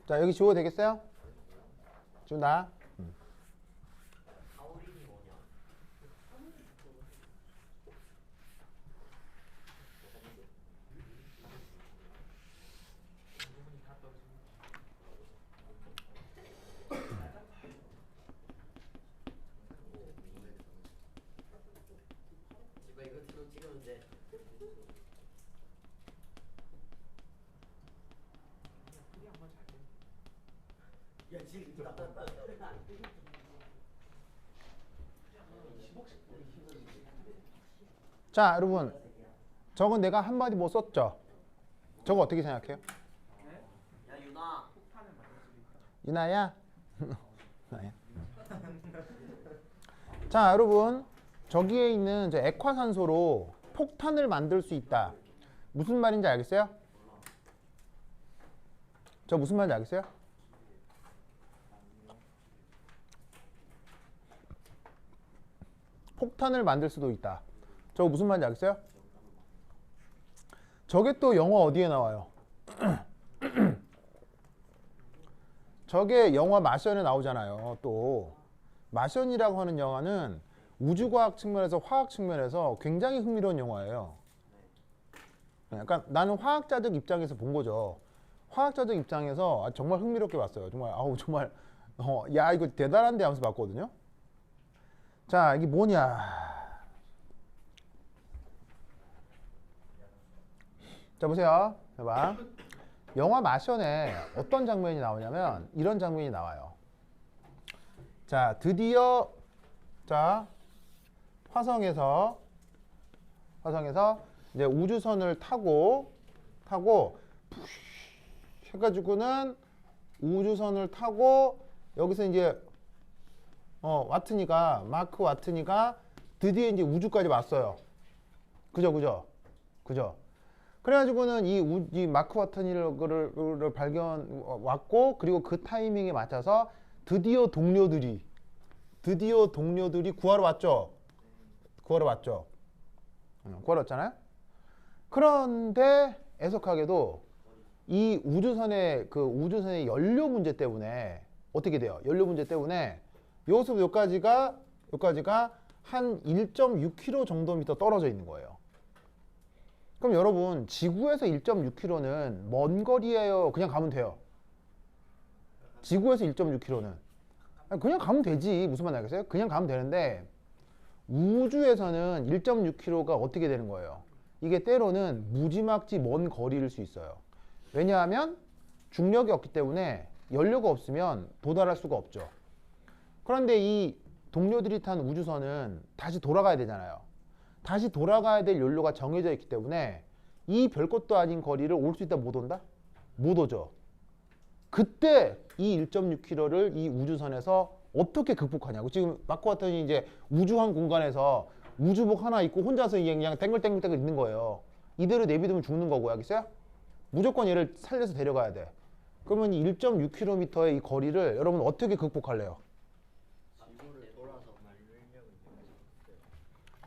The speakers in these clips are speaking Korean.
자, 여기 지워도 되겠어요? 지운다. 아우린이 뭐냐? 이거 들어 찍으면 돼. 야 지금 나 자, 여러분. 저건 내가 한마디 못 썼죠? 저거 어떻게 생각해요? 야 유나 유나야? 유나야. 자, 여러분. 저기에 있는 저 액화산소로 폭탄을 만들 수 있다. 무슨 말인지 알겠어요? 저 무슨 말인지 알겠어요? 폭탄을 만들 수도 있다. 저거 무슨 말인지 알겠어요? 저게 또 영화 어디에 나와요? 저게 영화 마션에 나오잖아요. 또 마션이라고 하는 영화는 우주과학 측면에서 화학 측면에서 굉장히 흥미로운 영화예요. 그러니까 나는 화학자적 입장에서 본 거죠. 화학자적 입장에서 정말 흥미롭게 봤어요. 정말 아우 정말 야 이거 대단한데 하면서 봤거든요. 자, 이게 뭐냐? 자, 보세요. 봐봐. 영화 마션에 어떤 장면이 나오냐면 이런 장면이 나와요. 자, 드디어 자 화성에서 이제 우주선을 타고 해가지고는 우주선을 타고 여기서 이제 마크 와트니가 드디어 이제 우주까지 왔어요. 그죠? 그래가지고는 이 마크 와트니를 왔고, 그리고 그 타이밍에 맞춰서 드디어 동료들이 구하러 왔죠. 구하러 왔잖아요. 그런데 애석하게도 이 우주선의 연료 문제 때문에 어떻게 돼요? 연료 문제 때문에 여기서 여기까지가 한 1.6km 정도 떨어져 있는 거예요. 그럼 여러분, 지구에서 1.6km는 먼 거리예요? 그냥 가면 돼요? 지구에서 1.6km는 그냥 가면 되지. 무슨 말인지 알겠어요? 그냥 가면 되는데 우주에서는 1.6km가 어떻게 되는 거예요? 이게 때로는 무지막지 먼 거리일 수 있어요. 왜냐하면 중력이 없기 때문에 연료가 없으면 도달할 수가 없죠. 그런데 이 동료들이 탄 우주선은 다시 돌아가야 되잖아요. 다시 돌아가야 될 연료가 정해져 있기 때문에 이 별것도 아닌 거리를 올 수 있다 못 온다? 못 오죠. 그때 이 1.6km를 이 우주선에서 어떻게 극복하냐고. 지금 마크 와트니 이제 우주한 공간에서 우주복 하나 입고 혼자서 그냥 땡글땡글 있는 거예요. 이대로 내비두면 죽는 거고, 알겠어요? 무조건 얘를 살려서 데려가야 돼. 그러면 이 1.6km의 이 거리를 여러분 어떻게 극복할래요?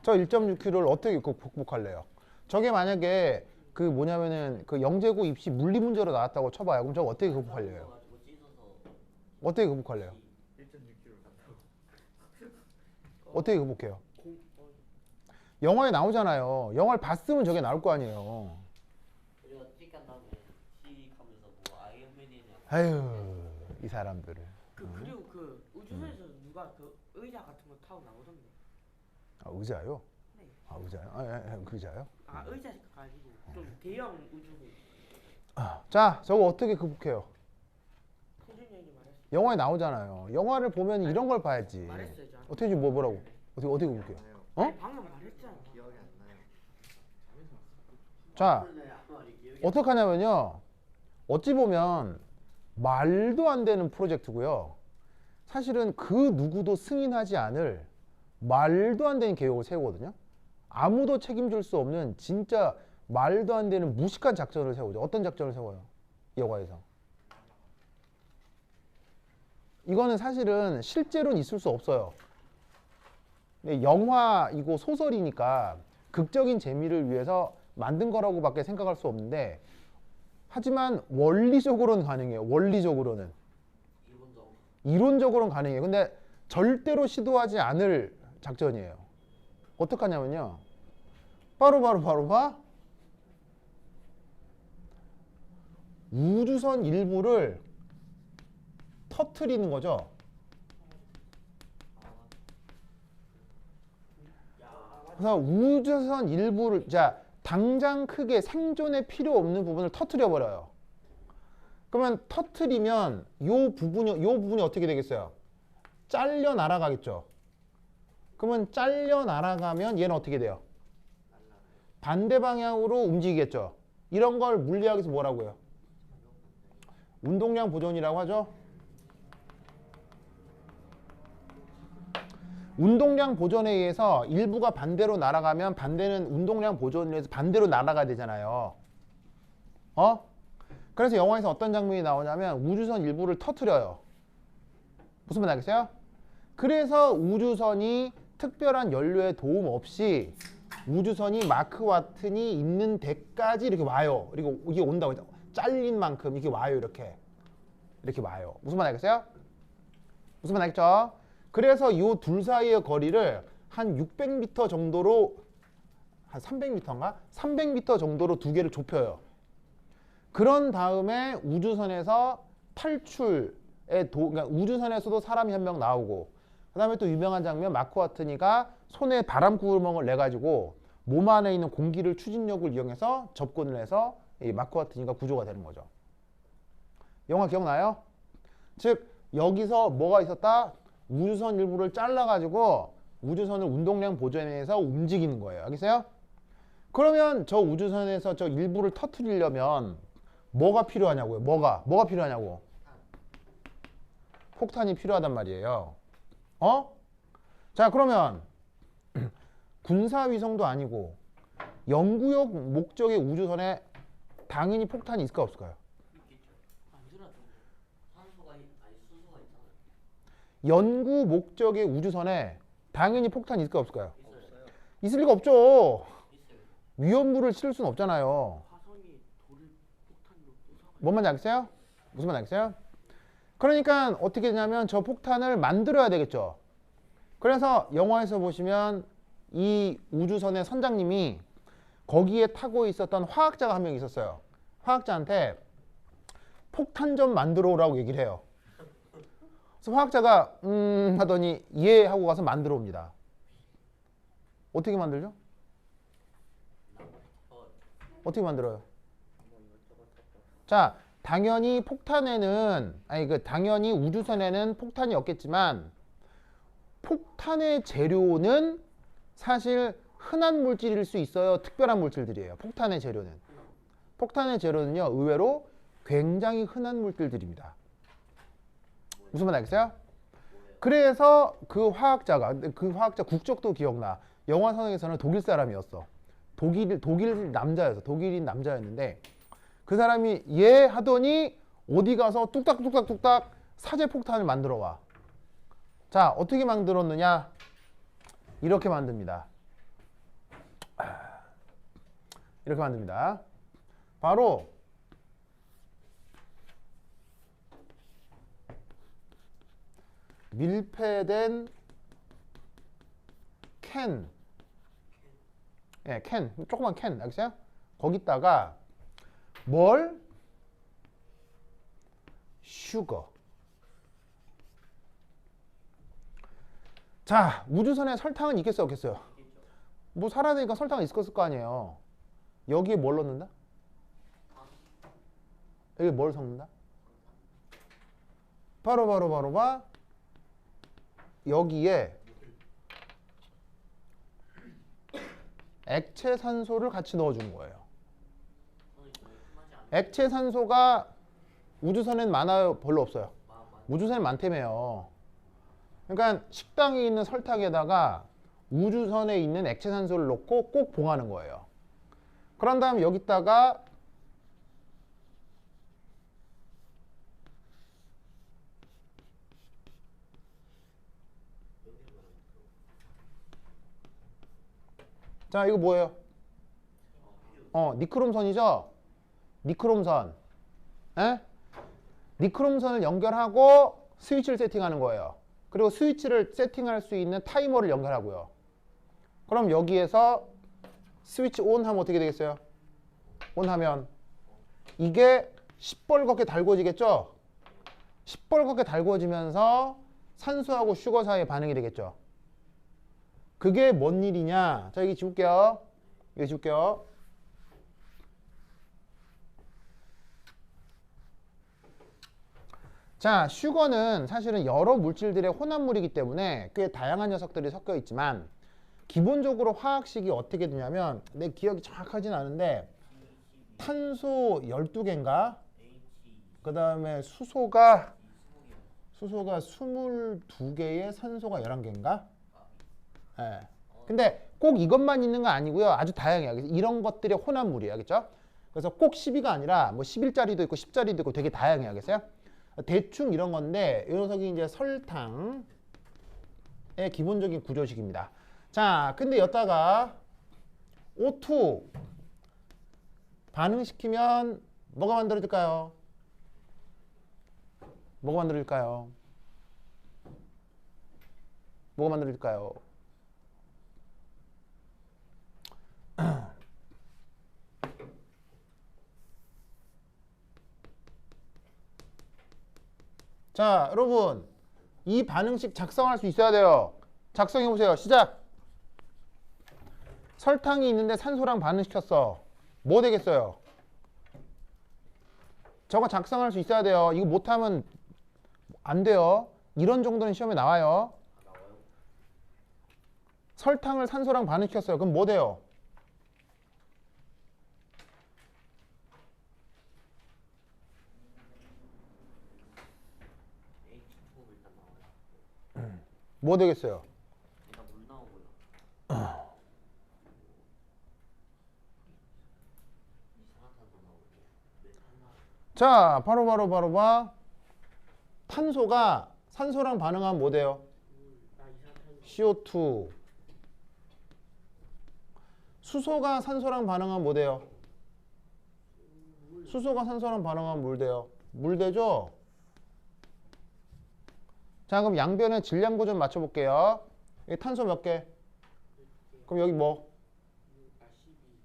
저 1.6km를 어떻게 극복할래요? 저게 만약에 그 뭐냐면은 그 영재고 입시 물리 문제로 나왔다고 쳐봐요. 그럼 저거 어떻게 극복할래요? 어떻게 극복할래요? 1.6km 간다고. 어떻게 극복해요? 영화에 나오잖아요. 영화를 봤으면 저게 나올 거 아니에요. 우리가 찍한 다음에 시익하면서 뭐 아이언맨이냐 아유, 이 사람들을. 그리고 그 우주선에서 누가 그 의자 같은 거 타고 나오던데. 아, 의자요? 네. 아, 의자요? 그 의자요? 아 의자가 아니고 좀 대형 우주고. 자, 저거 어떻게 극복해요? 태준이 형이 말했어. 영화에 나오잖아요. 영화를 보면 이런 걸 봐야지. 말했어요, 저한테. 어떻게 뭐라고? 어떻게 극복해요? 어? 방금 말했잖아. 기억이 안 나요. 자, 어떻게 하냐면요. 어찌 보면 말도 안 되는 프로젝트고요. 사실은 그 누구도 승인하지 않을 말도 안 되는 계획을 세우거든요. 아무도 책임질 수 없는 진짜 말도 안 되는 무식한 작전을 세우죠. 어떤 작전을 세워요? 영화에서. 이거는 사실은 실제로는 있을 수 없어요. 근데 영화이고 소설이니까 극적인 재미를 위해서 만든 거라고밖에 생각할 수 없는데 하지만 원리적으로는 가능해요. 원리적으로는. 이론적. 이론적으로는 가능해요. 근데 절대로 시도하지 않을 작전이에요. 어떡하냐면요. 바로 봐. 우주선 일부를 터트리는 거죠. 그래서 우주선 일부를 자 당장 크게 생존에 필요 없는 부분을 터트려 버려요. 그러면 터트리면 요 부분이 어떻게 되겠어요? 잘려 날아가겠죠. 그러면 잘려 날아가면 얘는 어떻게 돼요? 반대 방향으로 움직이겠죠. 이런 걸 물리학에서 뭐라고요? 운동량 보존이라고 하죠. 운동량 보존에 의해서 일부가 반대로 날아가면 반대는 운동량 보존에 의해서 반대로 날아가야 되잖아요. 그래서 영화에서 어떤 장면이 나오냐면 우주선 일부를 터트려요. 무슨 말 알겠어요? 그래서 우주선이 특별한 연료에 도움 없이 우주선이 마크 와튼이 있는 데까지 이렇게 와요. 그리고 이게 온다고 했죠. 잘린 만큼 이렇게 와요. 이렇게 와요. 무슨 말 알겠어요? 무슨 말 알겠죠? 그래서 이 둘 사이의 거리를 한 600m 정도로 한 300m인가? 300m 정도로 두 개를 좁혀요. 그런 다음에 우주선에서 그러니까 우주선에서도 사람이 한 명 나오고 그 다음에 또 유명한 장면 마크 와트니가 손에 바람구멍을 내가지고 몸 안에 있는 공기를 추진력을 이용해서 접근을 해서 이 마크 와트니가 구조가 되는 거죠. 영화 기억나요? 즉 여기서 뭐가 있었다? 우주선 일부를 잘라가지고 우주선을 운동량 보존해서 움직이는 거예요. 알겠어요? 그러면 저 우주선에서 저 일부를 터뜨리려면 뭐가 필요하냐고요? 뭐가 필요하냐고? 폭탄이 필요하단 말이에요. 자, 그러면 군사위성도 아니고 연구용 목적의 우주선에 당연히 폭탄이 있을까 없을까요? 있겠죠. 산소가 아니 수소가 있잖아요. 연구 목적의 우주선에 당연히 폭탄이 있을까 없을까요? 있어요. 있을 리가 없죠. 있어요. 위험물을 실을 수는 없잖아요. 화성이 돌을 폭탄으로 부숴가지고 뭔 말인지 알겠어요? 무슨 말인지 알겠어요? 그러니까 어떻게 되냐면 저 폭탄을 만들어야 되겠죠. 그래서 영화에서 보시면 이 우주선의 선장님이 거기에 타고 있었던 화학자가 한 명 있었어요. 화학자한테 폭탄 좀 만들어 오라고 얘기를 해요. 그래서 화학자가 하더니 예 하고 가서 만들어 옵니다. 어떻게 만들죠? 어떻게 만들어요? 자, 당연히 당연히 우주선에는 폭탄이 없겠지만 폭탄의 재료는 사실 흔한 물질일 수 있어요. 특별한 물질들이에요. 폭탄의 재료는요. 의외로 굉장히 흔한 물질들입니다. 무슨 말 알겠어요? 그래서 그 화학자 국적도 기억나. 영화상에서는 독일 사람이었어. 독일 남자였는데 그 사람이 예 하더니 어디 가서 뚝딱뚝딱뚝딱 사제 폭탄을 만들어 와. 자, 어떻게 만들었느냐? 이렇게 만듭니다. 이렇게 만듭니다. 바로 밀폐된 캔, 조그만 캔, 알겠어요? 거기다가 뭘? 슈거. 자, 우주선에 설탕은 있겠어요, 없겠어요? 뭐 살아야 되니까 설탕은 있을 거 아니에요. 여기에 뭘 넣는다? 여기 뭘 섞는다? 바로 여기에 액체 산소를 같이 넣어주는 거예요. 액체 산소가 우주선엔 많아요? 별로 없어요? 우주선엔 많다며요. 그러니까 식당에 있는 설탕에다가 우주선에 있는 액체 산소를 넣고 꼭 봉하는 거예요. 그런 다음에 여기다가 자, 이거 뭐예요? 니크롬선이죠? 니크롬선. 에? 니크롬선을 연결하고 스위치를 세팅하는 거예요. 그리고 스위치를 세팅할 수 있는 타이머를 연결하고요. 그럼 여기에서 스위치 온 하면 어떻게 되겠어요? 온 하면 이게 시뻘겋게 달구어지겠죠? 시뻘겋게 달구어지면서 산소하고 슈거 사이의 반응이 되겠죠? 그게 뭔 일이냐? 자, 여기 지울게요. 여기 지울게요. 자, 슈거는 사실은 여러 물질들의 혼합물이기 때문에 꽤 다양한 녀석들이 섞여 있지만 기본적으로 화학식이 어떻게 되냐면 내 기억이 정확하진 않은데 탄소 12개인가? 그 다음에 수소가 22개에 산소가 11개인가? 예. 근데 꼭 이것만 있는 거 아니고요. 아주 다양해요. 이런 것들의 혼합물이에요. 알겠죠? 그래서 꼭 12가 아니라 뭐 11짜리도 있고 10짜리도 있고 되게 다양해요. 알겠어요? 대충 이런 건데 이 녀석이 이제 설탕의 기본적인 구조식입니다. 자, 근데 여기다가 O2 반응시키면 뭐가 만들어질까요? 뭐가 만들어질까요? 뭐가 만들어질까요? 자, 여러분 이 반응식 작성할 수 있어야 돼요. 작성해 보세요. 시작. 설탕이 있는데 산소랑 반응시켰어. 뭐 되겠어요? 저거 작성할 수 있어야 돼요. 이거 못하면 안 돼요. 이런 정도는 시험에 나와요. 설탕을 산소랑 반응시켰어요. 그럼 뭐 돼요? H2O 일단 나와요. 뭐 되겠어요? 일단 물 나오고요. 이산화탄소 나오고 메탄 나오고. 자, 바로 봐. 탄소가 산소랑 반응하면 뭐 돼요? 나 이산탄소. CO2. 수소가 산소랑 반응하면 뭐 돼요? 수소가 산소랑 반응하면 물 돼요. 물 되죠? 자, 그럼 양변의 질량고 좀 맞춰볼게요. 여기 탄소 몇 개? 그럼 여기 뭐?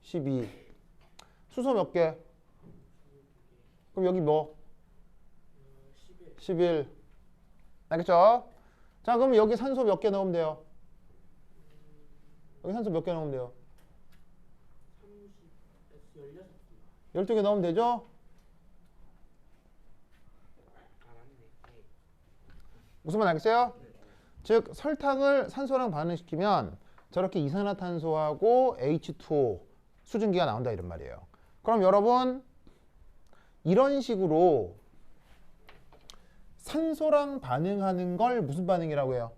12. 수소 몇 개? 그럼 여기 뭐? 11. 알겠죠? 자, 그럼 여기 산소 몇 개 넣으면 돼요? 여기 산소 몇 개 넣으면 돼요? 12개 넣으면 되죠? 무슨 말 알겠어요? 즉 설탕을 산소랑 반응시키면 저렇게 이산화탄소하고 H2O 수증기가 나온다 이런 말이에요. 그럼 여러분 이런 식으로 산소랑 반응하는 걸 무슨 반응이라고 해요?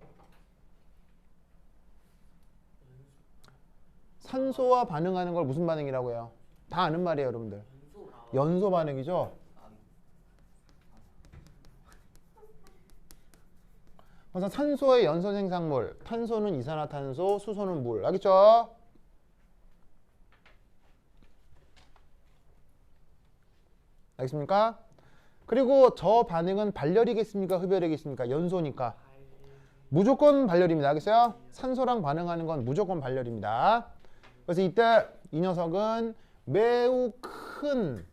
산소와 반응하는 걸 무슨 반응이라고 해요? 다 아는 말이에요, 여러분들. 연소 반응이죠. 그래서 산소의 연소 생산물, 탄소는 이산화탄소, 수소는 물. 알겠죠? 알겠습니까? 그리고 저 반응은 발열이겠습니까? 흡열이겠습니까? 연소니까. 무조건 발열입니다. 알겠어요? 산소랑 반응하는 건 무조건 발열입니다. 그래서 이때 이 녀석은 매우 큰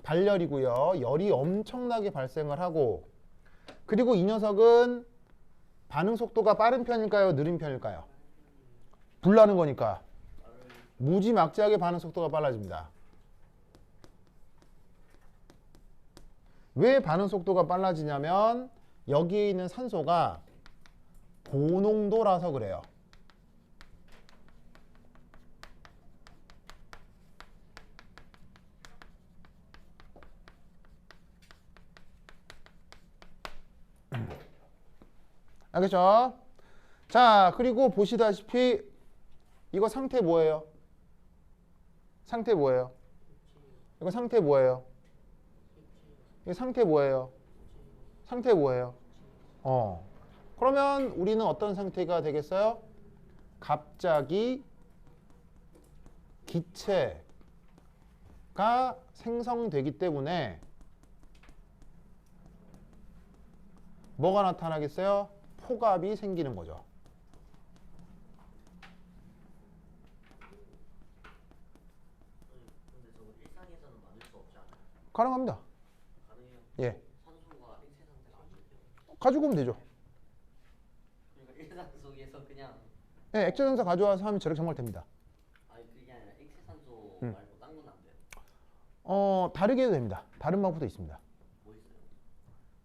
발열이고요. 열이 엄청나게 발생을 하고 그리고 이 녀석은 반응 속도가 빠른 편일까요? 느린 편일까요? 불 나는 거니까 무지막지하게 반응 속도가 빨라집니다. 왜 반응 속도가 빨라지냐면 여기에 있는 산소가 고농도라서 그래요. 알겠죠? 자, 그리고 보시다시피 이거 상태 뭐예요? 상태 뭐예요? 이거 상태 뭐예요? 이거 상태 뭐예요? 상태 뭐예요? 그러면 우리는 어떤 상태가 되겠어요? 갑자기 기체 생성되기 때문에 뭐가 나타나겠어요? 폭압이 생기는 거죠. 근데 저거 일상에서는 만들 수 없지 않아요? 가능합니다. 가능해요. 예, 산소가 액체 상태가 안 돼요. 가지고 오면 되죠. 그러니까 일상 속에서 그냥 예, 액체산소 가져와서 하면 저렇게 정말 됩니다. 아니 그게 아니라 액체 산소 음. 말고 딴 건 안 돼요. 다르게 해도 됩니다. 다른 방법도 있습니다. 뭐 있어요?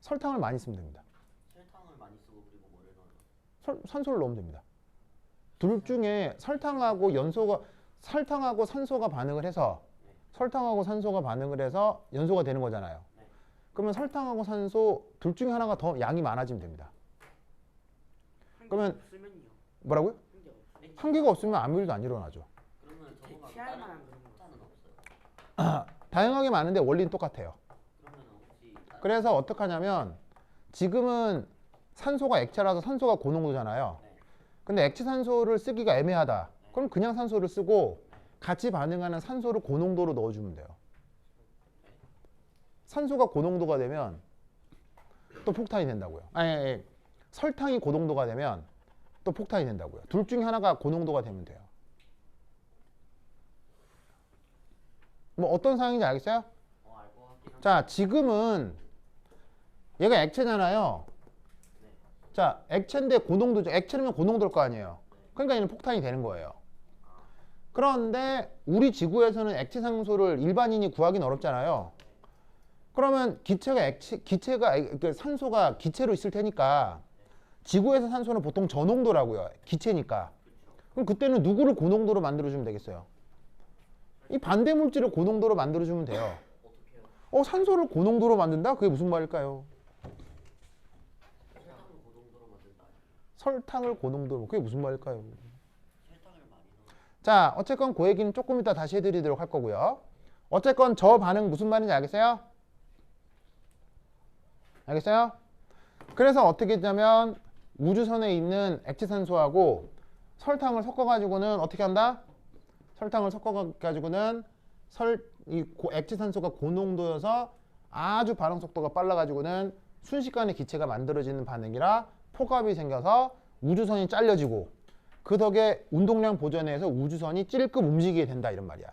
설탕을 많이 쓰면 됩니다. 설탕을 많이 쓰고 그리고 뭐를 넣어요? 산소를 넣으면 됩니다. 둘 중에 설탕하고 산소가 반응을 해서 연소가 되는 거잖아요. 네. 그러면 설탕하고 산소 둘 중에 하나가 더 양이 많아지면 됩니다. 그러면 없으면요. 뭐라고요? 한개 없으면 한계가 없으면 아무 일도 안 일어나죠. 그러면 저거 말고 대체할 다른 만한 그런 거. 폭탄은 없어요. 다양하게 많은데 원리는 똑같아요. 그러면 혹시 다른 그래서 어떻게 하냐면 지금은 산소가 액체라서 산소가 고농도잖아요. 네. 근데 액체 산소를 쓰기가 애매하다. 그럼 그냥 산소를 쓰고 같이 반응하는 산소를 고농도로 넣어주면 돼요. 산소가 고농도가 되면 또 폭탄이 된다고요. 아니, 설탕이 고농도가 되면 또 폭탄이 된다고요. 둘 중에 하나가 고농도가 되면 돼요. 뭐 어떤 상황인지 알겠어요? 알고 하긴 한데 자, 지금은 얘가 액체잖아요. 네. 자, 액체인데 고농도죠. 액체면 고농도일 거 아니에요. 그러니까 얘는 폭탄이 되는 거예요. 그런데 우리 지구에서는 액체 산소를 일반인이 구하기는 어렵잖아요. 그러면 그 산소가 기체로 있을 테니까 지구에서 산소는 보통 저농도라고요. 기체니까. 그럼 그때는 누구를 고농도로 만들어주면 되겠어요? 이 반대 물질을 고농도로 만들어주면 돼요. 어떻게요? 산소를 고농도로 만든다? 그게 무슨 말일까요? 설탕을 고농도로 만든다. 설탕을 고농도로. 그게 무슨 말일까요? 설탕을 많이 넣어. 자, 어쨌건 그 얘기는 조금 이따 다시 해드리도록 할 거고요. 어쨌건 저 반응 무슨 말인지 알겠어요? 알겠어요? 그래서 어떻게 했냐면 우주선에 있는 액체산소하고 설탕을 섞어가지고는 어떻게 한다? 설탕을 섞어가지고는 액체산소가 고농도여서 아주 반응 속도가 빨라가지고는 순식간에 기체가 만들어지는 반응이라 폭압이 생겨서 우주선이 잘려지고 그 덕에 운동량 보존에서 우주선이 찔끔 움직이게 된다 이런 말이야.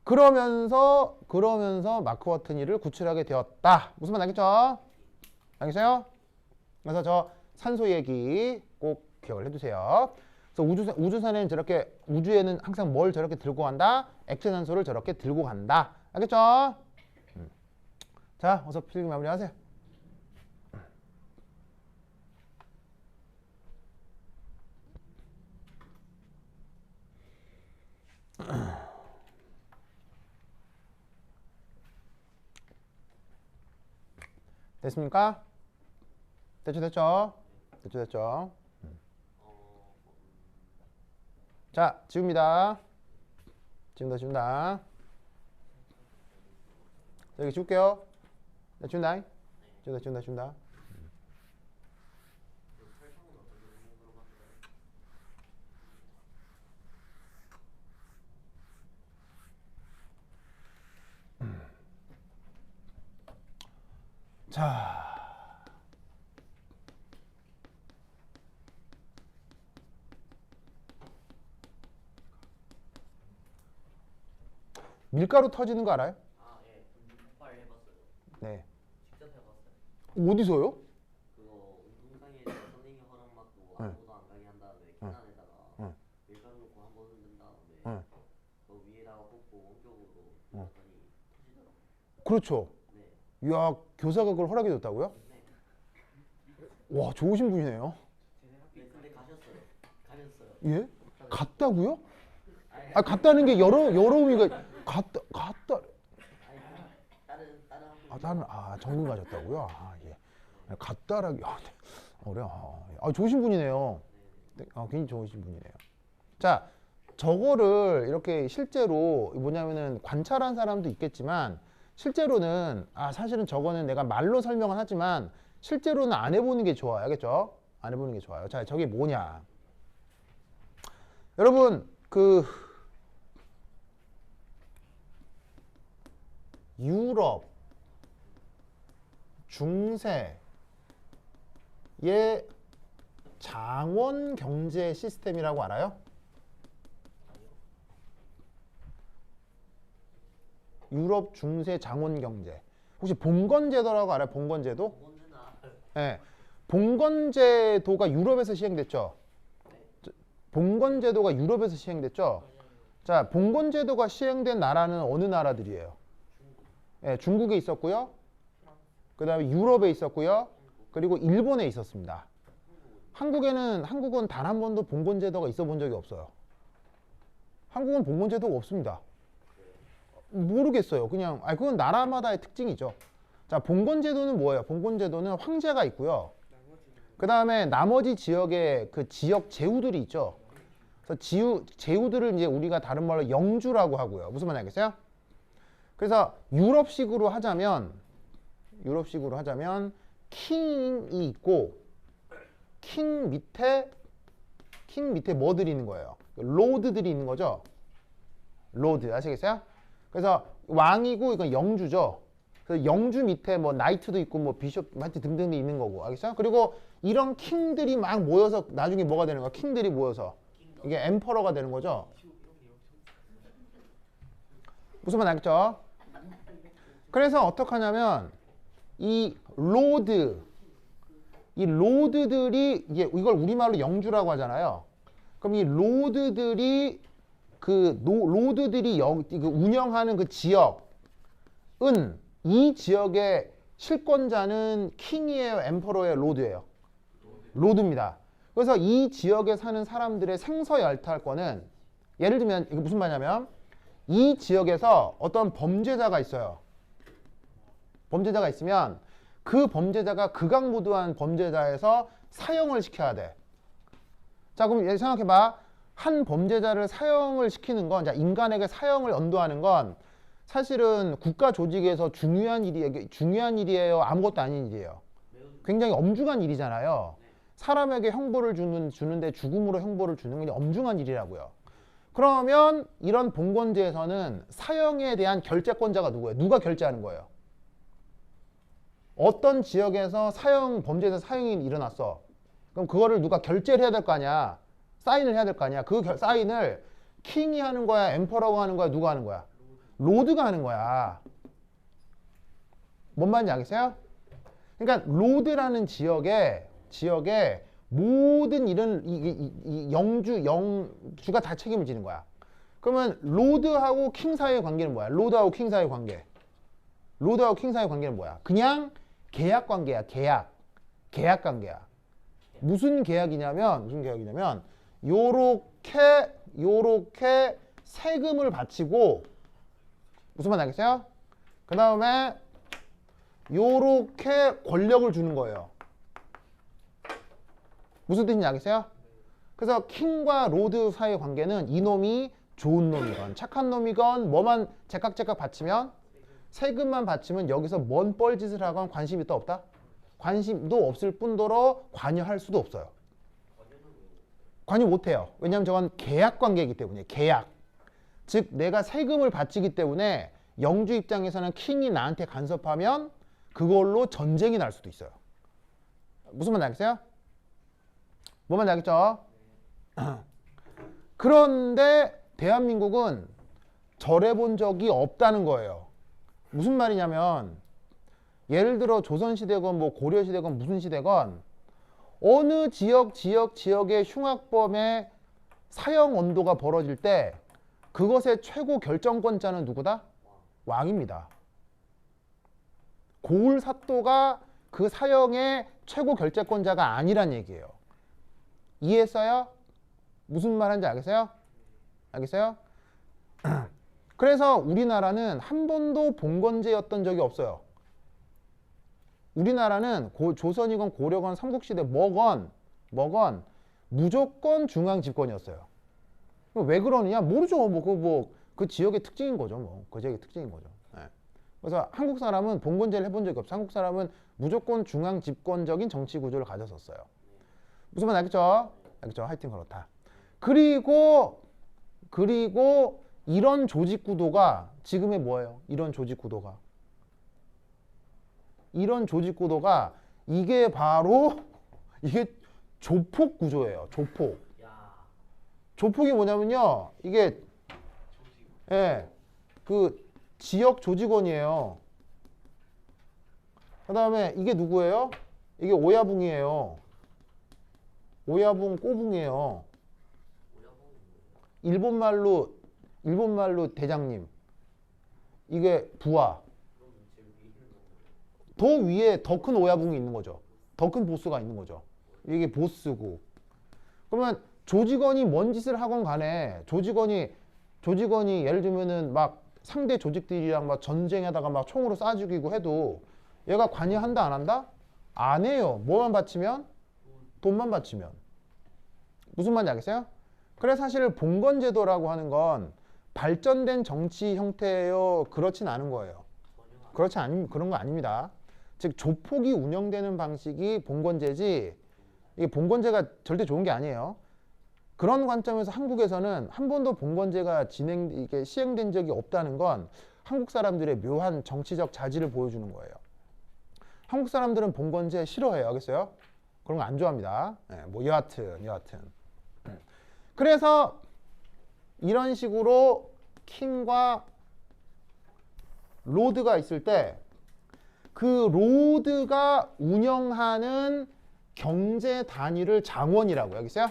그러면서 마크 워트니를 구출하게 되었다. 무슨 말 알겠죠? 알겠어요? 그래서 저 산소 얘기 꼭 기억을 해두세요. 그래서 우주선에는 저렇게 우주에는 항상 뭘 저렇게 들고 간다? 액체 산소를 저렇게 들고 간다. 알겠죠? 자, 어서 필기 마무리하세요. 됐습니까? 됐죠? 자, 지웁니다. 지운다. 자, 여기 지울게요. 네, 지운다. 지운다. 자. 밀가루 터지는 거 알아요? 예. 분유 폭발 해봤어요. 네. 직접 해봤어요. 어디서요? 그거 운동장에서 선생님 허락 받고 아무도 안 가게 한 다음에 계단에다가 밀가루 넣고 한번 흔든 다음에 그 위에다가 꽂고 원격으로 눌렀더니 터지더라고요. 그렇죠. 네. 이야, 교사가 그걸 허락해 줬다고요? 네. 와, 좋으신 분이네요. 네, 근데 가셨어요. 예? 갔다고요? 아, 갔다는 게 여러 의미가 갔다. 아니, 다른 정근 가셨다고요? 아, 예. 갔다라기. 그래요. 좋으신 분이네요. 굉장히 좋으신 분이네요. 자, 저거를 이렇게 실제로 뭐냐면은 관찰한 사람도 있겠지만 실제로는 사실은 저거는 내가 말로 설명을 하지만 실제로는 안 해보는 게 좋아요. 알겠죠? 안 해보는 게 좋아요. 자, 저게 뭐냐? 여러분 유럽 중세의 장원 경제 시스템이라고 알아요? 유럽 중세 장원 경제. 혹시 봉건제도라고 알아요? 봉건제도? 뭔지는 알아요. 네. 봉건제도가 유럽에서 시행됐죠. 봉건제도가 유럽에서 시행됐죠. 자, 봉건제도가 시행된 나라는 어느 나라들이에요? 네, 중국에 있었고요. 그 다음에 유럽에 있었고요. 그리고 일본에 있었습니다. 한국은 단 한 번도 봉건제도가 있어 본 적이 없어요. 한국은 봉건제도가 없습니다. 모르겠어요. 그냥, 그건 나라마다의 특징이죠. 자, 봉건제도는 뭐예요? 봉건제도는 황제가 있고요. 그 다음에 나머지 지역에 그 지역 제후들이 있죠. 그래서 제후들을 이제 우리가 다른 말로 영주라고 하고요. 무슨 말인지 알겠어요? 그래서 유럽식으로 하자면 킹이 있고 킹 밑에 뭐들이 있는 거예요? 로드들이 있는 거죠. 로드 아시겠어요? 그래서 왕이고 이건 영주죠. 그래서 영주 밑에 뭐 나이트도 있고 뭐 비숍 하여튼 등등이 있는 거고 알겠어요? 그리고 이런 킹들이 막 모여서 나중에 뭐가 되는 거야? 킹들이 모여서 이게 엠퍼러가 되는 거죠. 무슨 말 알겠죠? 그래서 어떻게 하냐면 이 로드들이 이걸 우리말로 영주라고 하잖아요. 그럼 이 로드들이 운영하는 그 지역은 이 지역의 실권자는 킹이에요, 엠퍼러예요, 로드예요? 로드입니다. 그래서 이 지역에 사는 사람들의 생사열탈권은 예를 들면 이게 무슨 말이냐면 이 지역에서 어떤 범죄자가 있어요. 범죄자가 있으면 그 범죄자가 극악무도한 범죄자에서 사형을 시켜야 돼. 자, 그럼 생각해봐. 한 범죄자를 사형을 시키는 건, 자, 인간에게 사형을 언도하는 건 사실은 국가 조직에서 중요한 일이에요. 아무것도 아닌 일이에요. 굉장히 엄중한 일이잖아요. 사람에게 형벌을 주는데 죽음으로 형벌을 주는 게 엄중한 일이라고요. 그러면 이런 봉건제에서는 사형에 대한 결재권자가 누구예요? 누가 결재하는 거예요? 어떤 지역에서 범죄에서 사형이 일어났어. 그럼 그거를 누가 결재를 해야 될 거 아니야? 사인을 해야 될 거 아니야? 그 사인을 킹이 하는 거야? 엠퍼러가 하는 거야? 누가 하는 거야? 로드가 하는 거야. 뭔 말인지 알겠어요? 그러니까 로드라는 지역에 모든 이런 영주가 다 책임을 지는 거야. 그러면 로드하고 킹 사이의 관계는 뭐야? 로드하고 킹 사이의 관계는 뭐야? 그냥 계약 관계야. 계약 관계야. 무슨 계약이냐면 요렇게 세금을 바치고 무슨 말 알겠어요? 그 다음에 요렇게 권력을 주는 거예요. 무슨 뜻인지 알겠어요? 그래서 킹과 로드 사이의 관계는 이놈이 좋은 놈이건 착한 놈이건 뭐만 제깍제깍 바치면 세금만 바치면 여기서 뭔 뻘짓을 하건 관심이 또 없다? 관심도 없을 뿐더러 관여할 수도 없어요. 관여 못해요. 왜냐하면 저건 계약 관계이기 때문에. 계약. 즉 내가 세금을 바치기 때문에 영주 입장에서는 킹이 나한테 간섭하면 그걸로 전쟁이 날 수도 있어요. 무슨 말인지 알겠어요? 뭔 말인지 알겠죠? 그런데 대한민국은 절해본 적이 없다는 거예요. 무슨 말이냐면 예를 들어 조선시대건 뭐 고려시대건 무슨 시대건 어느 지역의 흉악범의 사형 언도가 벌어질 때 그것의 최고 결정권자는 누구다? 왕입니다. 고을 사또가 그 사형의 최고 결재권자가 아니란 얘기예요. 이해했어요? 무슨 말 하는지 알겠어요? 알겠어요? 그래서 우리나라는 한 번도 봉건제였던 적이 없어요. 우리나라는 조선이건 고려건 삼국시대 뭐건 무조건 중앙 집권이었어요. 왜 그러느냐? 모르죠. 그 지역의 특징인 거죠. 그 지역의 특징인 거죠. 네. 그래서 한국 사람은 봉건제를 해본 적이 없어요. 한국 사람은 무조건 중앙 집권적인 정치 구조를 가졌었어요. 무슨 말 알겠죠? 알겠죠? 하여튼 그렇다. 그리고 이런 조직 구도가 지금의 뭐예요? 이런 조직 구도가 이런 조직 구도가 이게 바로 이게 조폭 구조예요. 조폭. 야, 조폭이 뭐냐면요. 이게 예, 그 지역 조직원이에요. 그 다음에 이게 누구예요? 이게 오야붕이에요. 오야붕 꼬붕이에요. 일본말로 대장님. 이게 부하. 더 위에 더 큰 오야붕이 있는 거죠. 더 큰 보스가 있는 거죠. 이게 보스고. 그러면 조직원이 뭔 짓을 하건 간에 조직원이 예를 들면은 막 상대 조직들이랑 막 전쟁하다가 막 총으로 쏴 죽이고 해도 얘가 관여한다 안 한다? 안 해요. 뭐만 바치면? 돈만 바치면. 무슨 말인지 알겠어요? 그래 사실 봉건제도라고 하는 건 발전된 정치 형태예요. 그렇진 않은 거예요. 그런 거 아닙니다. 즉 조폭이 운영되는 방식이 봉건제지 이게 봉건제가 절대 좋은 게 아니에요. 그런 관점에서 한국에서는 한 번도 봉건제가 이게 시행된 적이 없다는 건 한국 사람들의 묘한 정치적 자질을 보여주는 거예요. 한국 사람들은 봉건제 싫어해요. 알겠어요? 그런 거 안 좋아합니다. 네, 뭐 여하튼. 그래서 이런 식으로 킹과 로드가 있을 때 그 로드가 운영하는 경제 단위를 장원이라고 알겠어요?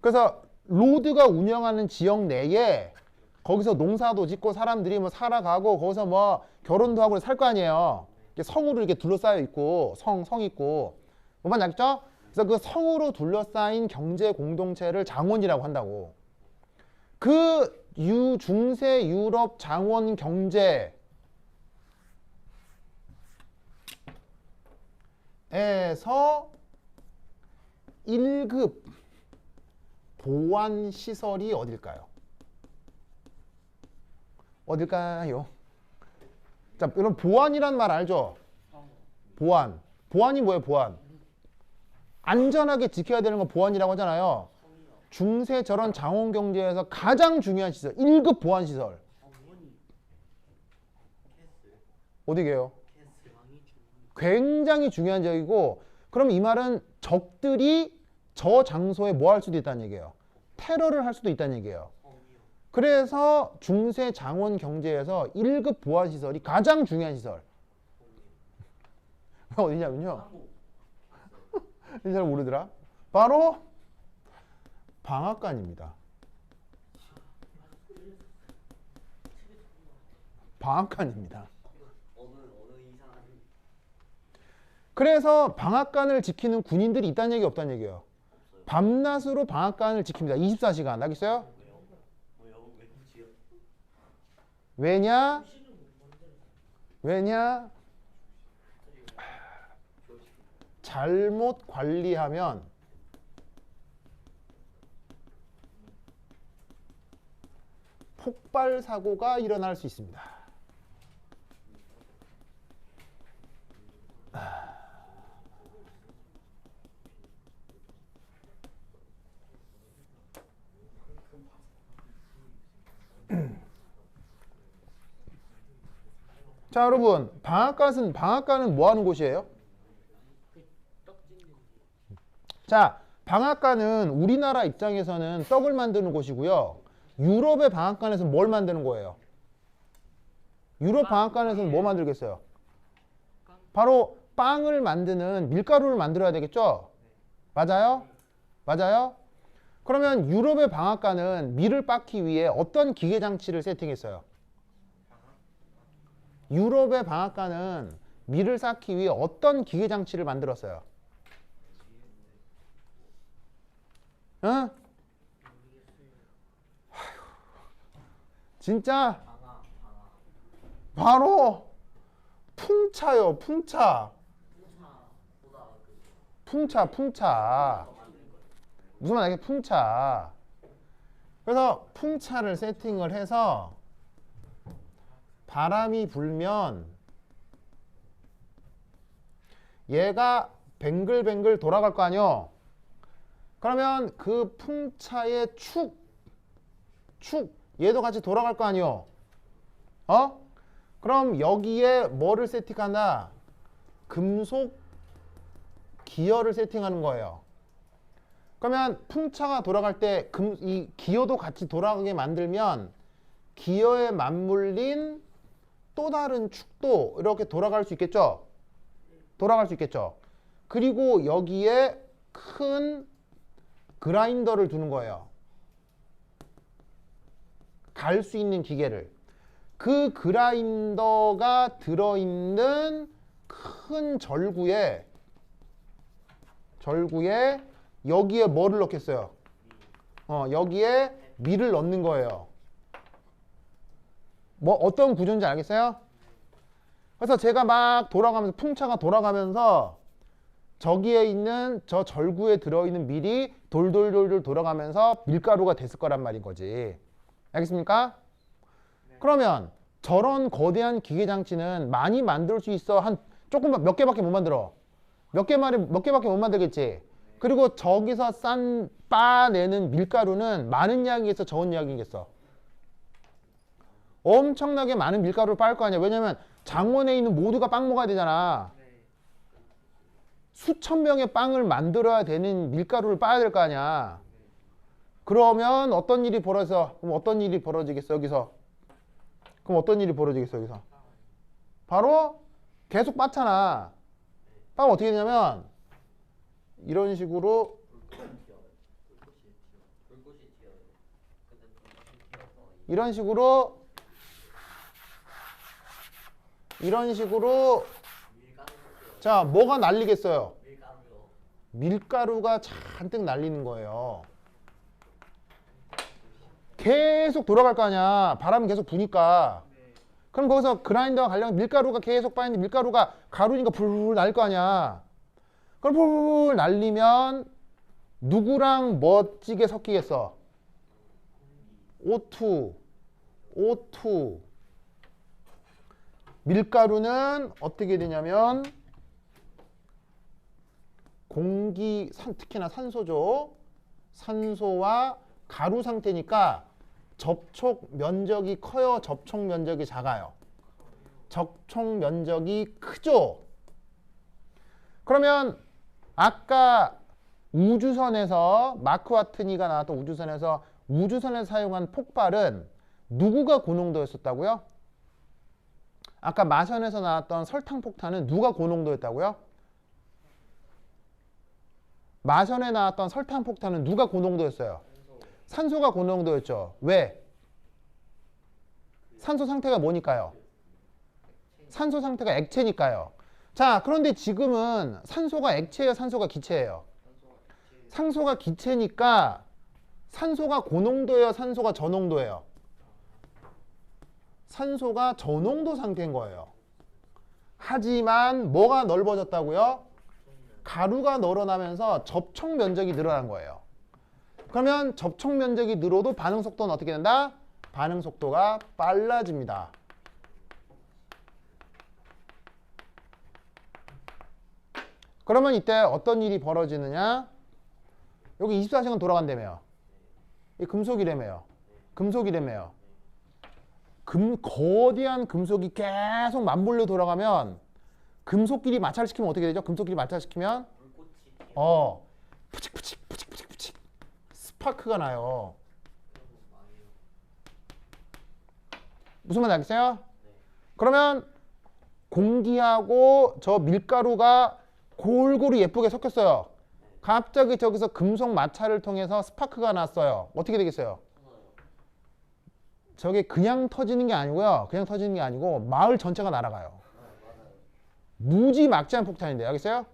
그래서 로드가 운영하는 지역 내에 거기서 농사도 짓고 사람들이 뭐 살아가고 거기서 뭐 결혼도 하고 살 거 아니에요. 성으로 이렇게 둘러싸여 있고 성 있고 뭔 말인지 알겠죠? 그래서 그 성으로 둘러싸인 경제 공동체를 장원이라고 한다고. 그 중세 유럽 장원 경제에서 1급 보안 시설이 어딜까요? 어딜까요? 자, 여러분 보안이란 말 알죠? 보안이 뭐예요? 보안. 안전하게 지켜야 되는 건 보안이라고 하잖아요. 중세 저런 장원 경제에서 가장 중요한 시설, 1급 보안 시설. 어디게요? 굉장히 중요한 지역이고, 그럼 이 말은 적들이 저 장소에 뭐 할 수도 있다는 얘기예요. 테러를 할 수도 있다는 얘기예요. 그래서 중세 장원 경제에서 1급 보안 시설이 가장 중요한 시설. 어디냐면요. 이 사람 모르더라. 바로 방앗간입니다. 방앗간입니다. 그래서 방앗간을 지키는 군인들이 있다는 얘기 없다는 얘기예요. 밤낮으로 방앗간을 지킵니다. 24시간. 알겠어요? 왜냐? 잘못 관리하면 폭발 사고가 일어날 수 있습니다. 자, 여러분, 방앗간은 뭐 하는 곳이에요? 자, 방앗간은 우리나라 입장에서는 떡을 만드는 곳이고요. 유럽의 방앗간에서는 뭘 만드는 거예요? 유럽 방앗간에서는 뭐 만들겠어요? 바로 빵을 만드는 밀가루를 만들어야 되겠죠? 맞아요? 그러면 유럽의 방앗간은 밀을 빻기 위해 어떤 기계 장치를 세팅했어요? 유럽의 방앗간은 밀을 쌓기 위해 어떤 기계 장치를 만들었어요? 응? 진짜 바로 풍차요. 풍차. 무슨 말 알겠어요? 풍차. 그래서 풍차를 세팅을 해서 바람이 불면 얘가 뱅글뱅글 돌아갈 거 아니요? 그러면 그 풍차의 축 얘도 같이 돌아갈 거 아니요? 그럼 여기에 뭐를 세팅한다? 금속 기어를 세팅하는 거예요. 그러면 풍차가 돌아갈 때 이 기어도 같이 돌아가게 만들면 기어에 맞물린 또 다른 축도 이렇게 돌아갈 수 있겠죠? 돌아갈 수 있겠죠? 그리고 여기에 큰 그라인더를 두는 거예요. 갈 수 있는 기계를. 그 그라인더가 들어있는 큰 절구에 여기에 뭐를 넣겠어요? 여기에 밀을 넣는 거예요. 뭐 어떤 구조인지 알겠어요? 그래서 제가 막 돌아가면서 풍차가 돌아가면서 저기에 있는 저 절구에 들어있는 밀이 돌돌돌돌 돌아가면서 밀가루가 됐을 거란 말인 거지. 알겠습니까? 그러면 저런 거대한 기계 장치는 많이 만들 수 있어. 한 조금만 몇 개밖에 못 만들어. 몇 개밖에 못 만들겠지. 그리고 저기서 빠내는 밀가루는 많은 양이겠어, 적은 양이겠어? 엄청나게 많은 밀가루를 빻을 거 아니야. 왜냐면 장원에 있는 모두가 빵 먹어야 되잖아. 수천 명의 빵을 만들어야 되는 밀가루를 빻아야 될 거 아니야. 그러면 어떤 일이 벌어져? 그럼 어떤 일이 벌어지겠어, 여기서? 그럼 어떤 일이 벌어지겠어, 여기서? 바로 계속 빻잖아. 빻으면 어떻게 되냐면 이런 식으로 이런 식으로 자, 뭐가 날리겠어요? 밀가루가 잔뜩 날리는 거예요. 계속 돌아갈 거 아니야. 바람이 계속 부니까. 그럼 거기서 그라인더가 가려면 밀가루가 계속 빠지는데 밀가루가 가루니까 불 날 거 아니야. 그럼 불 날리면 누구랑 멋지게 섞이겠어? O2. 밀가루는 어떻게 되냐면 특히나 산소죠. 산소와 가루 상태니까 접촉 면적이 커요? 접촉 면적이 작아요? 접촉 면적이 크죠? 그러면 아까 우주선에서 마크 와트니가 나왔던 우주선에서 사용한 폭발은 누구가 고농도였었다고요? 아까 마션에서 나왔던 설탕폭탄은 누가 고농도였다고요? 마션에 나왔던 설탕폭탄은 누가 고농도였어요? 산소가 고농도였죠. 왜? 산소 상태가 뭐니까요? 산소 상태가 액체니까요. 자, 그런데 지금은 산소가 액체예요, 산소가 기체예요? 산소가 기체니까 산소가 고농도예요, 산소가 저농도예요? 산소가 저농도 상태인 거예요. 하지만 뭐가 넓어졌다고요? 가루가 늘어나면서 접촉 면적이 늘어난 거예요. 그러면 접촉 면적이 늘어도 반응 속도는 어떻게 된다? 반응 속도가 빨라집니다. 그러면 이때 어떤 일이 벌어지느냐? 여기 24시간 돌아간다며요. 이 금속이라며요. 거대한 금속이 계속 맞물려 돌아가면 금속끼리 마찰을 시키면 어떻게 되죠? 금속끼리 마찰시키면 푸칙 스파크가 나요. 무슨 말인지 알겠어요? 그러면 공기하고 저 밀가루가 골고루 예쁘게 섞였어요. 갑자기 저기서 금속 마찰을 통해서 스파크가 났어요. 어떻게 되겠어요? 저게 그냥 터지는 게 아니고요. 그냥 터지는 게 아니고 마을 전체가 날아가요. 무지막지한 폭탄인데, 알겠어요?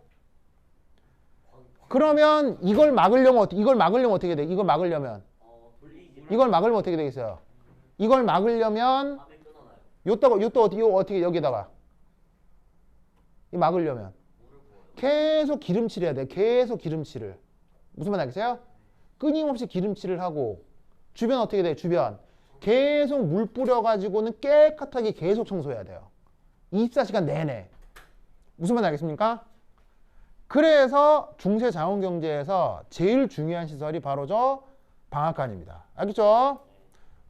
그러면 이걸 막으려면 어떻게 돼? 이걸 막으려면 어떻게 되겠어요? 이걸 막으려면 요또 어떻게 여기다가 이 막으려면 계속 기름칠을 해야 돼. 계속 기름칠을. 무슨 말 알겠어요? 끊임없이 기름칠을 하고 주변 어떻게 돼? 주변 계속 물 뿌려가지고는 깨끗하게 계속 청소해야 돼요. 24시간 내내. 무슨 말 알겠습니까? 그래서 중세자원경제에서 제일 중요한 시설이 바로 저 방앗간입니다. 알겠죠?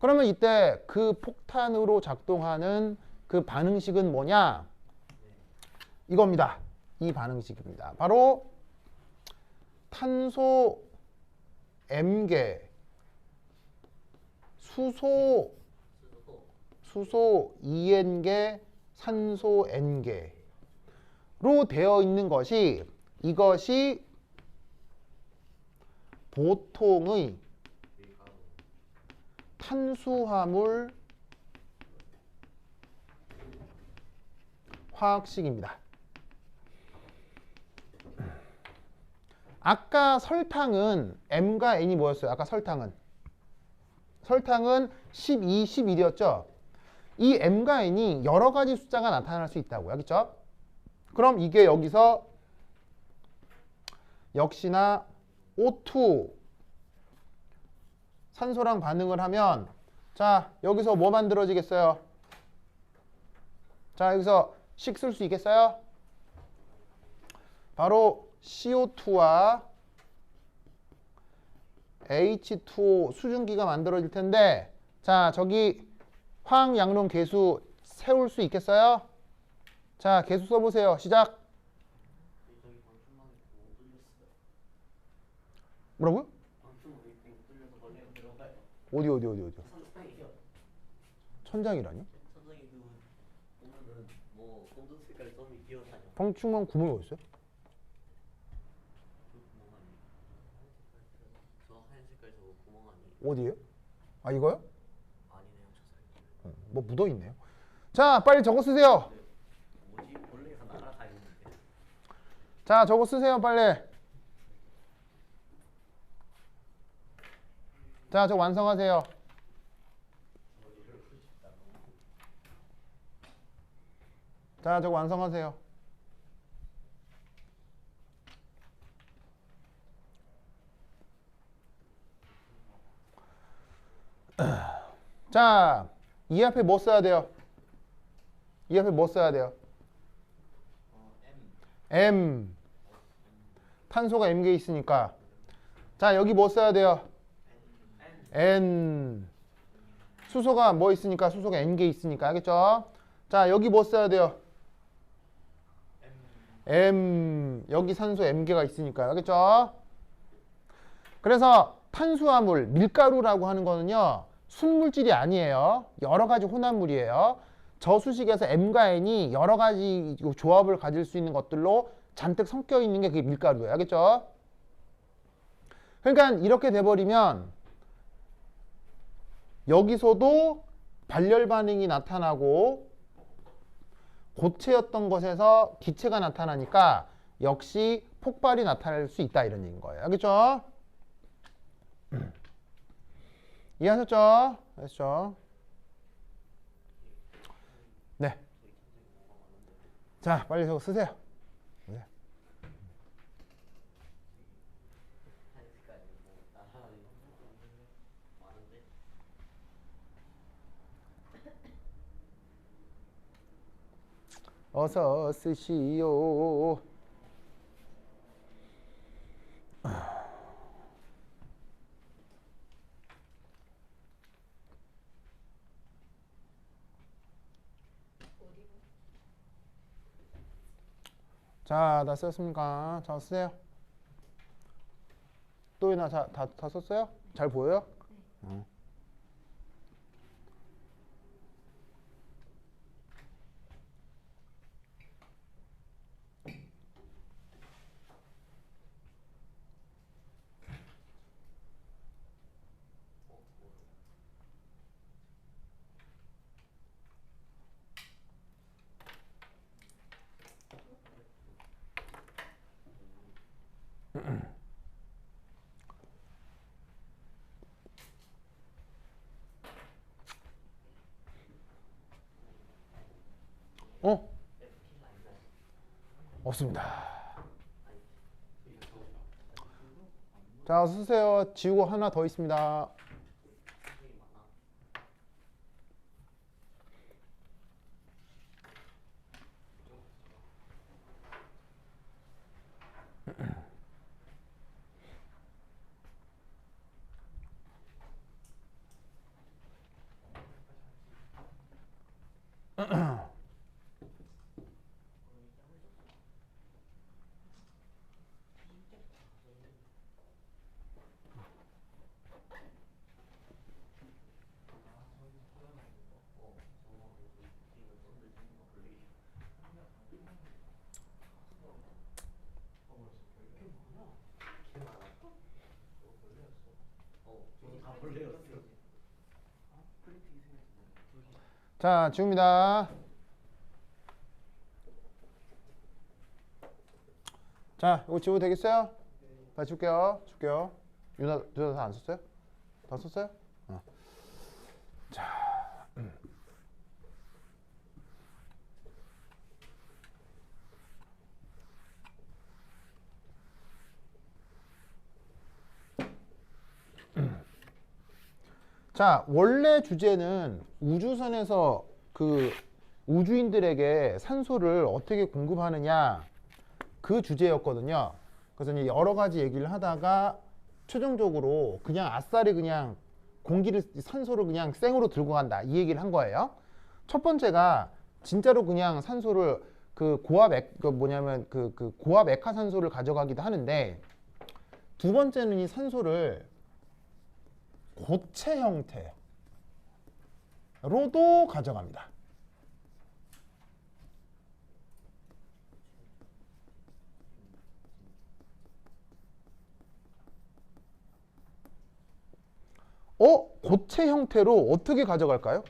그러면 이때 그 폭탄으로 작동하는 그 반응식은 뭐냐? 이겁니다. 이 반응식입니다. 바로 탄소 M개, 수소 2N개, 산소 N개로 되어 있는 것이 이것이 보통의 탄수화물 화학식입니다. 아까 설탕은 M과 N이 뭐였어요? 아까 설탕은 12, 11이었죠? 이 M과 N이 여러 가지 숫자가 나타날 수 있다고요. 알겠죠? 그럼 이게 여기서 역시나 O2 산소랑 반응을 하면 자, 여기서 뭐 만들어지겠어요? 자, 여기서 식 쓸 수 있겠어요? 바로 CO2와 H2O 수증기가 만들어질 텐데 자, 저기 화학 양론 계수 세울 수 있겠어요? 자, 계수 써보세요. 시작. 저기 방충망이 못 뚫렸어요. 뭐라고요? 방충망이 못 뚫려서 벌레가 들어가요. 어디? 천장이요. 천장이라니? 천장에 보면은 뭐 검정 색깔 점이 기어다녀. 방충망 구멍이 어딨어요? 그 구멍 아니에요? 저 하얀 색깔 저거 구멍 아니에요? 어디에요? 아, 이거요? 아니네요. 저 살짝. 뭐 묻어있네요. 자, 빨리 적어 쓰세요. 뭐지? 벌레가 날아다니는데. 자, 저거 쓰세요, 빨리. 자, 저거 완성하세요. 자, 저거 완성하세요. 자, 이 앞에 뭐 써야 돼요? 이 앞에 뭐 써야 돼요? M. 탄소가 M개 있으니까. 자, 여기 뭐 써야 돼요? N. 수소가 뭐 있으니까? 수소가 N개 있으니까. 알겠죠? 자, 여기 뭐 써야 돼요? M. 여기 산소 M개가 있으니까. 알겠죠? 그래서 탄수화물, 밀가루라고 하는 거는요. 순물질이 아니에요. 여러 가지 혼합물이에요. 저수식에서 M과 N이 여러 가지 조합을 가질 수 있는 것들로 잔뜩 섞여 있는 게 그게 밀가루예요. 알겠죠? 그러니까 이렇게 돼버리면 여기서도 발열 반응이 나타나고 고체였던 것에서 기체가 나타나니까 역시 폭발이 나타날 수 있다 이런 얘기인 거예요. 알겠죠? 이해하셨죠? 아셨죠? 네. 자, 빨리 저거 쓰세요. 네. 하얀 색깔 뭐 날아다니는 거 많은데. 어서 쓰시오. 자, 다 썼습니까? 자, 쓰세요. 또 있나? 다 썼어요? 잘 보여요? 네. 없습니다. 자, 쓰세요. 지우고 하나 더 있습니다. 저도 다 벌레였어. 프린팅이 생겼잖아요. 자, 지웁니다. 자, 이거 지워도 되겠어요? 다 지울게요. 지울게요. 유나 다 안 썼어요? 다 썼어요? 어. 자. 자, 원래 주제는 우주선에서 그 우주인들에게 산소를 어떻게 공급하느냐 그 주제였거든요. 그래서 이제 여러 가지 얘기를 하다가 최종적으로 그냥 아싸리 그냥 공기를 산소를 그냥 생으로 들고 간다 이 얘기를 한 거예요. 첫 번째가 진짜로 그냥 산소를 그 고압 고압 액화산소를 가져가기도 하는데 두 번째는 이 산소를 고체 형태로도 가져갑니다. 고체 형태로 어떻게 가져갈까요?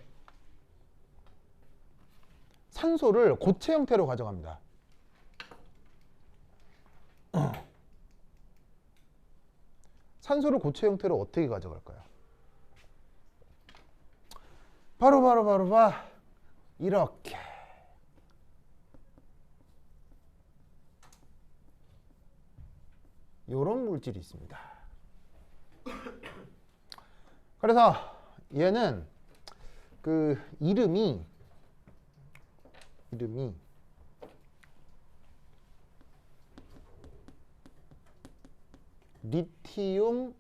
산소를 고체 형태로 가져갑니다. 산소를 고체 형태로 어떻게 가져갈까요? 바로 이렇게 요런 물질이 있습니다. 그래서 얘는 그 이름이 리튬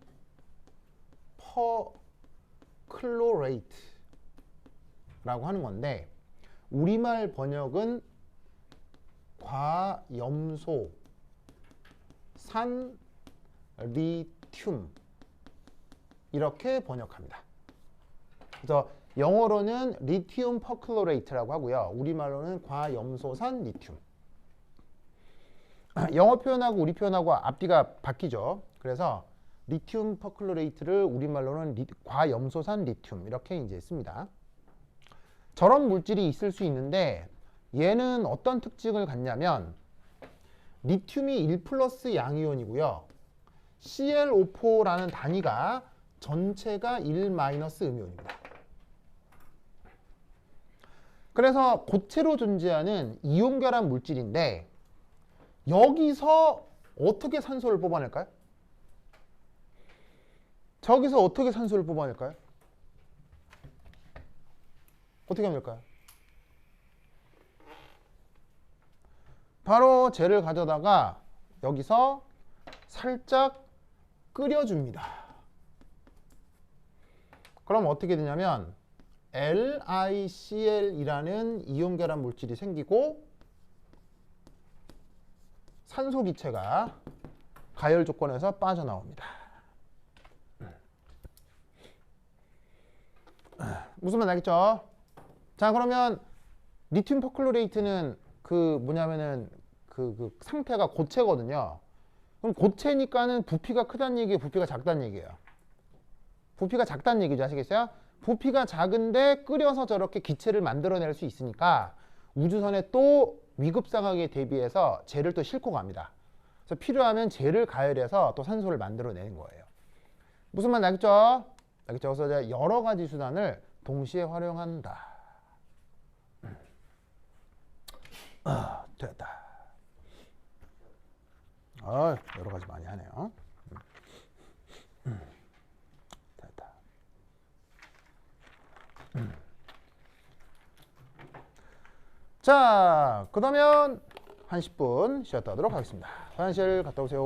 퍼클로레이트라고 하는 건데 우리말 번역은 과염소 산 리튬 이렇게 번역합니다. 그래서 영어로는 리튬 퍼클로레이트라고 하고요. 우리말로는 과염소산 리튬. 영어 표현하고 우리 표현하고 앞뒤가 바뀌죠. 그래서 리튬 퍼클로레이트를 우리말로는 과염소산 리튬 이렇게 이제 씁니다. 저런 물질이 있을 수 있는데 얘는 어떤 특징을 갖냐면 리튬이 1+ 양이온이고요. ClO4라는 단위가 전체가 1- 음이온입니다. 그래서 고체로 존재하는 이온결합 물질인데 여기서 어떻게 산소를 뽑아낼까요? 저기서 어떻게 산소를 뽑아낼까요? 어떻게 하면 될까요? 바로 쟤를 가져다가 여기서 살짝 끓여줍니다. 그럼 어떻게 되냐면 LiCl이라는 이온결합 물질이 생기고 산소 기체가 가열 조건에서 빠져나옵니다. 무슨 말 알겠죠? 자, 그러면 리튬 퍼클로레이트는 그 상태가 고체거든요. 그럼 고체니까는 부피가 크다는 얘기예요, 부피가 작다는 얘기예요? 부피가 작다는 얘기죠. 아시겠어요? 부피가 작은데 끓여서 저렇게 기체를 만들어낼 수 있으니까 우주선에 또 위급 상황에 대비해서 젤을 또 싣고 갑니다. 그래서 필요하면 젤을 가열해서 또 산소를 만들어내는 거예요. 무슨 말 알겠죠? 알겠죠? 그래서 여러 가지 수단을 동시에 활용한다. 됐다. 여러 가지 많이 하네요. 됐다. 자, 그러면 한 10분 쉬었다 하도록 하겠습니다. 화장실 갔다 오세요.